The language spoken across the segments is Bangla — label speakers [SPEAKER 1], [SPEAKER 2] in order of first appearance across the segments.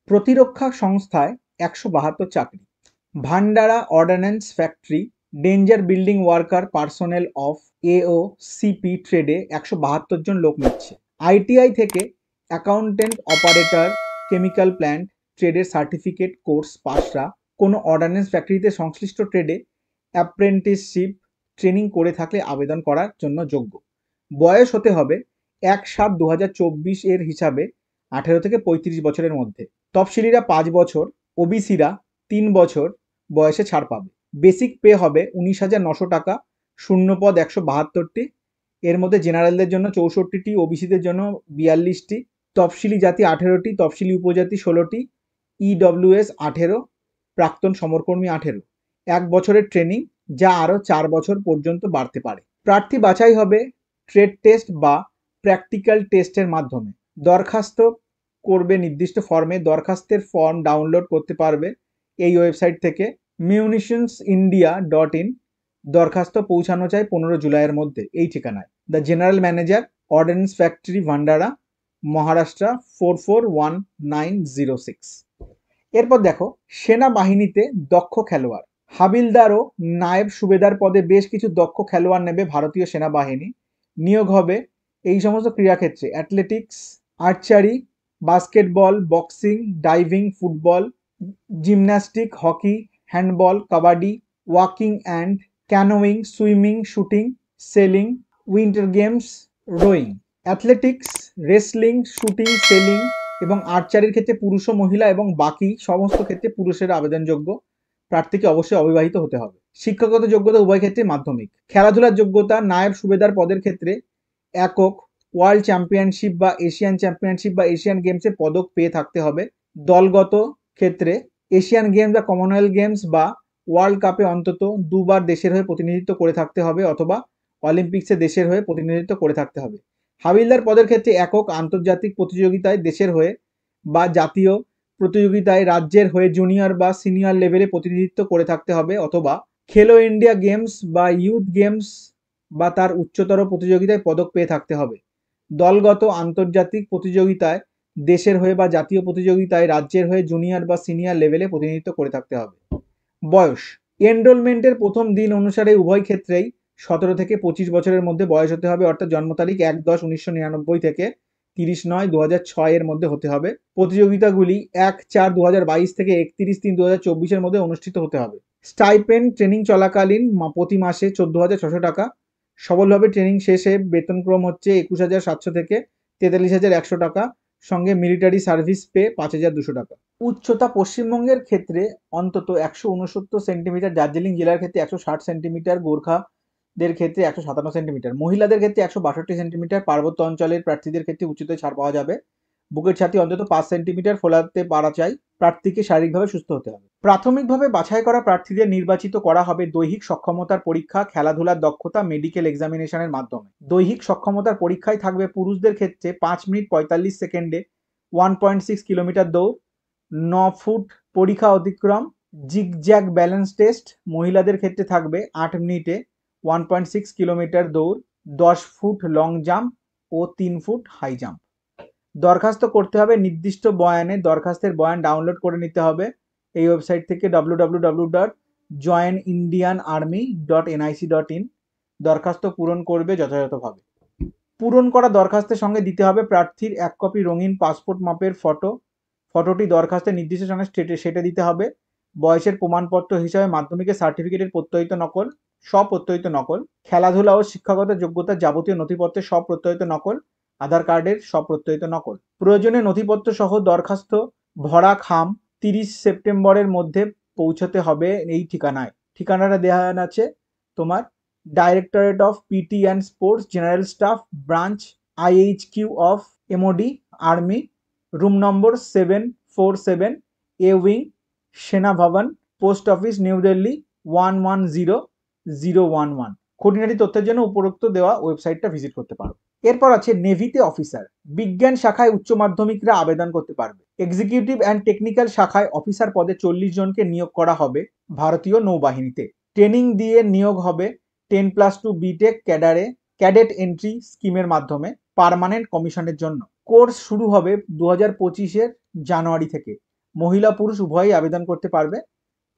[SPEAKER 1] প্রতিরক্ষা সংস্থায় ১৭২ চাকরি। Bhandara ordnance factory, danger building worker personnel of AOCP ট্রেডে ১৭২ জন লোক নিচ্ছে। আইটিআই থেকে অ্যাকাউন্টেন্ট অপারেটর কেমিক্যাল প্ল্যান্ট ট্রেডের সার্টিফিকেট কোর্স পাসরা কোনো অর্ডন্যান্স ফ্যাক্টরিতে সংশ্লিষ্ট ট্রেডে অ্যাপ্রেন্টিসশিপ ট্রেনিং করে থাকলে আবেদন করার জন্য যোগ্য। বয়স হতে হবে ১/৭/২০২৪ এর হিসাবে ১৮ থেকে ৩৫ বছরের মধ্যে। তফসিলিরা ৫ বছর, ওবিসিরা ৩ বছর বয়সে ছাড় পাবে। বেসিক পে হবে ১৯,৯০০ টাকা, শূন্যপদ ১৭২টি, এর মধ্যে জেনারেলদের জন্য ৬৪টি, ওবিসিদের জন্য ৪২টি, তফসিলি জাতি ১৮টি, তফসিলি উপজাতি ১৬টি, ইডব্লিউএস ১৮, প্রাক্তন সমরকর্মী ১৮। ১ বছরের ট্রেনিং, যা আরও ৪ বছর পর্যন্ত বাড়তে পারে। প্রার্থী বাছাই হবে ট্রেড টেস্ট বা প্র্যাকটিক্যাল টেস্টের মাধ্যমে। দরখাস্ত করবে নির্দিষ্ট ফর্মে। দরখাস্তের ফর্ম ডাউনলোড করতে পারবে এই ওয়েবসাইট থেকে munitionsindia.in। দরখাস্ত পৌঁছানো চাই ১৫ জুলাইয়ের মধ্যে এই ঠিকানায়। The general manager, ordnance factory, Bhandara, Maharashtra 441906। এরপর দেখো, সেনাবাহিনীতে দক্ষ খেলোয়াড়। হাবিলদার ও নায়েব সুবেদার পদে বেশ কিছু দক্ষ খেলোয়াড় নেবে ভারতীয় সেনাবাহিনী। নিয়োগ হবে এই সমস্ত ক্রীড়াক্ষেত্রে: athletics, archery, basketball, boxing, diving, football, gymnastic, hockey, handball, kabaddi, walking and canoeing, swimming, shooting, selling, winter games, rowing. Athletics, wrestling, shooting, selling এবং আর্চারির ক্ষেত্রে পুরুষ ও মহিলা এবং বাকি সমস্ত ক্ষেত্রে পুরুষের আবেদনযোগ্য। প্রার্থীকে অবশ্যই অবিবাহিত হতে হবে। শিক্ষাগত যোগ্যতা উভয় ক্ষেত্রে মাধ্যমিক। খেলাধুলার যোগ্যতা, নায়েব সুবেদার পদের ক্ষেত্রে একক ওয়ার্ল্ড চ্যাম্পিয়নশিপ বা এশিয়ান চ্যাম্পিয়নশিপ বা এশিয়ান গেমসে পদক পেয়ে থাকতে হবে। দলগত ক্ষেত্রে এশিয়ান গেমস বা কমনওয়েলথ গেমস বা ওয়ার্ল্ড কাপে অন্তত ২ বার দেশের হয়ে প্রতিনিধিত্ব করে থাকতে হবে অথবা অলিম্পিক্সে দেশের হয়ে প্রতিনিধিত্ব করে থাকতে হবে। হাবিলদার পদের ক্ষেত্রে একক আন্তর্জাতিক প্রতিযোগিতায় দেশের হয়ে বা জাতীয় প্রতিযোগিতায় রাজ্যের হয়ে জুনিয়র বা সিনিয়র লেভেলে প্রতিনিধিত্ব করে থাকতে হবে অথবা খেলো ইন্ডিয়া গেমস বা ইউথ গেমস বা তার উচ্চতর প্রতিযোগিতায় পদক পেয়ে থাকতে হবে। দলগত আন্তর্জাতিক প্রতিযোগিতায় দেশের হয়ে বা জাতীয় প্রতিযোগিতায় রাজ্যের হয়ে জুনিয়র বা সিনিয়র লেভেলে প্রতিনিধিত্ব করে থাকতে হবে। বয়স, এনরোলমেন্টের প্রথম দিন অনুসারে উভয় ক্ষেত্রেই ১৭ থেকে ২৫ বছরের মধ্যে বয়স হতে হবে, অর্থাৎ জন্ম তারিখ ১/১০/১৯৯৯ থেকে ৩০/৯/২০০৬ এর মধ্যে হতে হবে। প্রতিযোগিতাগুলি ১/৪/২০২২ থেকে ৩১/৩/২০২৪ মধ্যে অনুষ্ঠিত হতে হবে। স্টাইপেন্ড, ট্রেনিং চলাকালীন প্রতি মাসে ১৪,৬০০ টাকা। সফলভাবে ট্রেনিং শেষে বেতনক্রম হচ্ছে ২১,৭০০ থেকে ৪৩,১০০ টাকা, সঙ্গে মিলিটারি সার্ভিস পে ৫,২০০ টাকা। উচ্চতা, পশ্চিমবঙ্গের ক্ষেত্রে অন্তত ১৬৯ সেন্টিমিটার, দার্জিলিং জেলার ক্ষেত্রে ১৬০ সেন্টিমিটার, গোর্খাদের ক্ষেত্রে ১৫৭ সেন্টিমিটার, মহিলাদের ক্ষেত্রে ১৬২ সেন্টিমিটার। পার্বত্য অঞ্চলের প্রার্থীদের ক্ষেত্রে উচ্চতায় ছাড় পাওয়া যাবে। বুকের ছাতি অন্তত ৫ সেন্টিমিটার ফোলাতে পারা চাই। প্রার্থীকে শারীরিকভাবে সুস্থ হতে হবে। প্রাথমিকভাবে বাছাই করা প্রার্থীদের নির্বাচিত করা হবে দৈহিক সক্ষমতার পরীক্ষা, খেলাধুলার দক্ষতা, মেডিকেল এক্সামিনেশনের মাধ্যমে। দৈহিক সক্ষমতার পরীক্ষায় থাকবে পুরুষদের ক্ষেত্রে ৫ মিনিট ৪৫ সেকেন্ডে ১.৬ কিলোমিটার দৌড়, ৯ ফুট পরীক্ষা অতিক্রম, জিগজ্যাগ ব্যালেন্স টেস্ট। মহিলাদের ক্ষেত্রে থাকবে ৮ মিনিটে ১.৬ কিলোমিটার দৌড়, ১০ ফুট লং জাম্প ও ৩ ফুট হাই জাম্প। দরখাস্ত করতে হবে নির্দিষ্ট বয়ানে। দরখাস্তের বয়ান ডাউনলোড করে নিতে হবে এই ওয়েবসাইট থেকে www.joinindianarmy.nic.in। দরখাস্ত পূরণ করবে যথাযথভাবে। পূরণ করা দরখাস্তের সঙ্গে দিতে হবে প্রার্থীর ১ কপি রঙিন পাসপোর্ট মাপের ফটো। ফটোটি দরখাস্তের নির্দিষ্ট সঙ্গে সেটে দিতে হবে। বয়সের প্রমাণপত্র হিসাবে মাধ্যমিকের সার্টিফিকেটের প্রত্যয়িত নকল, স্বপ্রত্যয়িত নকল। খেলাধুলা ও শিক্ষাগত যোগ্যতার যাবতীয় নথিপত্রের স্বপ্রত্যয়িত নকল, আধার কার্ডের স্বপ্রত্যয়িত নকল। প্রয়োজনীয় নথিপত্র সহ দরখাস্ত ভরা খাম ৩০ সেপ্টেম্বরের মধ্যে পৌঁছতে হবে এই ঠিকানায়। ঠিকানাটা দেওয়া আছে তোমার directorate of PT and sports, general staff, branch, IHQ of MOD, army, room number 747, A wing, Sena Bhawan, post office, new Delhi 110011। খুঁটিনাটি তথ্যের জন্য উপরোক্ত দেওয়া ওয়েবসাইটটা ভিজিট করতে পারো। এরপর আছে নেভিতে অফিসার। বিজ্ঞান শাখায় উচ্চ মাধ্যমিকরা আবেদন করতে পারবে। এক্সিকিউটিভ অ্যান্ড টেকনিক্যাল শাখায় অফিসার পদে ৪০ জনকে নিয়োগ করা হবে ভারতীয় নৌবাহিনীতে। ট্রেনিং দিয়ে নিয়োগ হবে 10+2 বিটেক ক্যাডেট এন্ট্রি স্কিমের মাধ্যমে পার্মানেন্ট কমিশনের জন্য। কোর্স শুরু হবে ২০২৫-এর জানুয়ারি থেকে। মহিলা পুরুষ উভয়ই আবেদন করতে পারবে।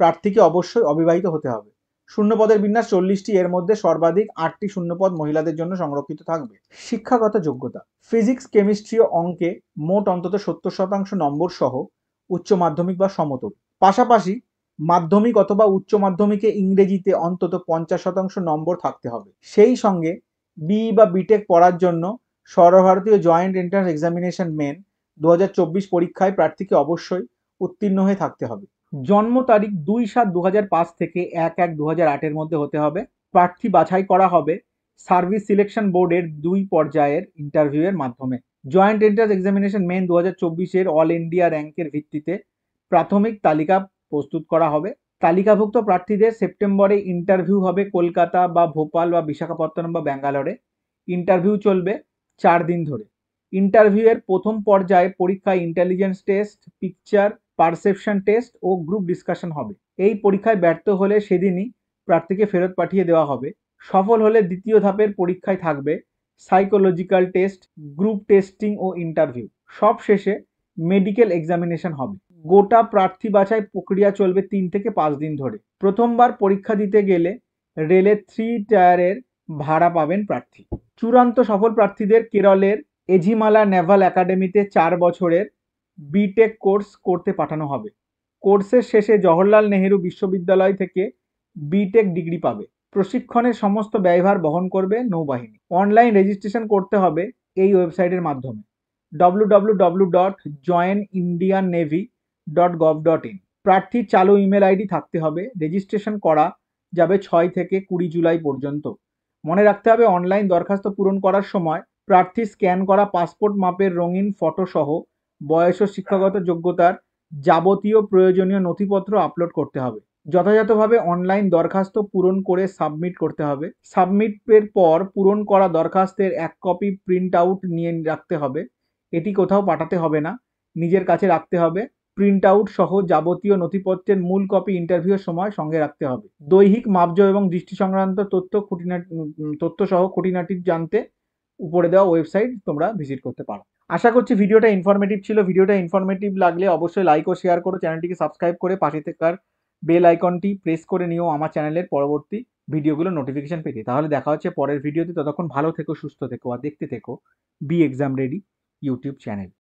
[SPEAKER 1] প্রার্থীকে অবশ্যই অবিবাহিত হতে হবে। শূন্যপদের বিন্যাস 40টি, এর মধ্যে সর্বাধিক 8টি শূন্যপদ মহিলাদের জন্য সংরক্ষিত থাকবে। শিক্ষাগত যোগ্যতা: ফিজিক্স, কেমিস্ট্রি ও অঙ্কে মোট অন্তত 70% নম্বর সহ উচ্চ মাধ্যমিক বা সমতুল। পাশাপাশি মাধ্যমিক অথবা উচ্চ মাধ্যমিকে ইংরেজিতে অন্তত 50% নম্বর থাকতে হবে। সেই সঙ্গে বিই বা বিটেক পড়ার জন্য সর্বভারতীয় জয়েন্ট এন্ট্রান্স এক্সামিনেশন মেন 2024 পরীক্ষায় প্রার্থীকে অবশ্যই উত্তীর্ণ হয়ে থাকতে হবে। জন্ম তারিখ 2/7/2005 থেকে 1/1/2008 মধ্যে হতে হবে। প্রার্থী বাছাই করা হবে সার্ভিস সিলেকশন বোর্ডের 2 পর্যায়ের ইন্টারভিউয়ের মাধ্যমে। Joint entrance examination main 2024 all India র্যাঙ্কের ভিত্তিতে প্রাথমিক তালিকা প্রস্তুত করা হবে। তালিকাভুক্ত প্রার্থীদের সেপ্টেম্বরে ইন্টারভিউ হবে কলকাতা বা ভোপাল বা বিশাখাপত্তনম বা ব্যাঙ্গালোরে। ইন্টারভিউ চলবে 4 দিন ধরে। ইন্টারভিউয়ের প্রথম পর্যায়ে পরীক্ষায় intelligence test, picture perception test ও গ্রুপ ডিসকাশন হবে। এই পরীক্ষায় ব্যর্থ হলে সেদিনই প্রার্থীকে ফেরত পাঠিয়ে দেওয়া হবে। সফল হলে দ্বিতীয় ধাপের পরীক্ষায় থাকবে সাইকোলজিক্যাল টেস্ট, গ্রুপ টেস্টিং ও ইন্টারভিউ। সব শেষে মেডিকেল এক্সামিনেশন হবে। গোটা প্রার্থী বাছাই প্রক্রিয়া চলবে 3 থেকে 5 দিন ধরে। প্রথমবার পরীক্ষা দিতে গেলে রেলের 3 টায়ারের ভাড়া পাবেন প্রার্থী। চূড়ান্ত সফল প্রার্থীদের কেরলের এঝিমালা নেভাল একাডেমিতে 4 বছরের বিটেক কোর্স করতে পাঠানো হবে। কোর্সের শেষে জওহরলাল নেহেরু বিশ্ববিদ্যালয় থেকে বিটেক ডিগ্রি পাবে। প্রশিক্ষণের সমস্ত ব্যয়ভার বহন করবে নৌবাহিনী। অনলাইন রেজিস্ট্রেশন করতে হবে এই ওয়েবসাইটের মাধ্যমে www.joinindiannavy.gov.in। প্রার্থীর চালু ইমেল আইডি থাকতে হবে। রেজিস্ট্রেশন করা যাবে 6 থেকে 20 জুলাই পর্যন্ত। মনে রাখতে হবে অনলাইন দরখাস্ত পূরণ করার সময় প্রার্থী স্ক্যান করা পাসপোর্ট মাপের রঙিন ফটো সহ বয়স ও শিক্ষাগত যোগ্যতার যাবতীয় প্রয়োজনীয় নথিপত্র আপলোড করতে হবে। যথাযথভাবে অনলাইন দরখাস্ত পূরণ করে সাবমিট করতে হবে। সাবমিটের পর পূরণ করা দরখাস্তের 1 কপি প্রিন্ট আউট নিয়ে রাখতে হবে। এটি কোথাও পাঠাতে হবে না, নিজের কাছে রাখতে হবে। প্রিন্ট আউট সহ যাবতীয় নথিপত্রের মূল কপি ইন্টারভিউয়ের সময় সঙ্গে রাখতে হবে। দৈহিক মাপজোখ এবং দৃষ্টি সংক্রান্ত তথ্য সহ খুঁটিনাটি জানতে উপরে দেওয়া ওয়েবসাইট তোমরা ভিজিট করতে পারো। আশা করছি ভিডিওটা ইনফরমেটিভ ছিল। ভিডিওটা ইনফরমেটিভ লাগলে অবশ্যই লাইক ও শেয়ার করো, চ্যানেলটিকে সাবস্ক্রাইব করে পাশে থাকার বেল আইকনটি প্রেস করে নিও আমার চ্যানেলের পরবর্তী ভিডিওগুলো নোটিফিকেশন পেতে। তাহলে দেখা হচ্ছে পরের ভিডিওতে। ততক্ষণ ভালো থেকো, সুস্থ থেকো আর দেখতে থেকো B exam ready YouTube channel.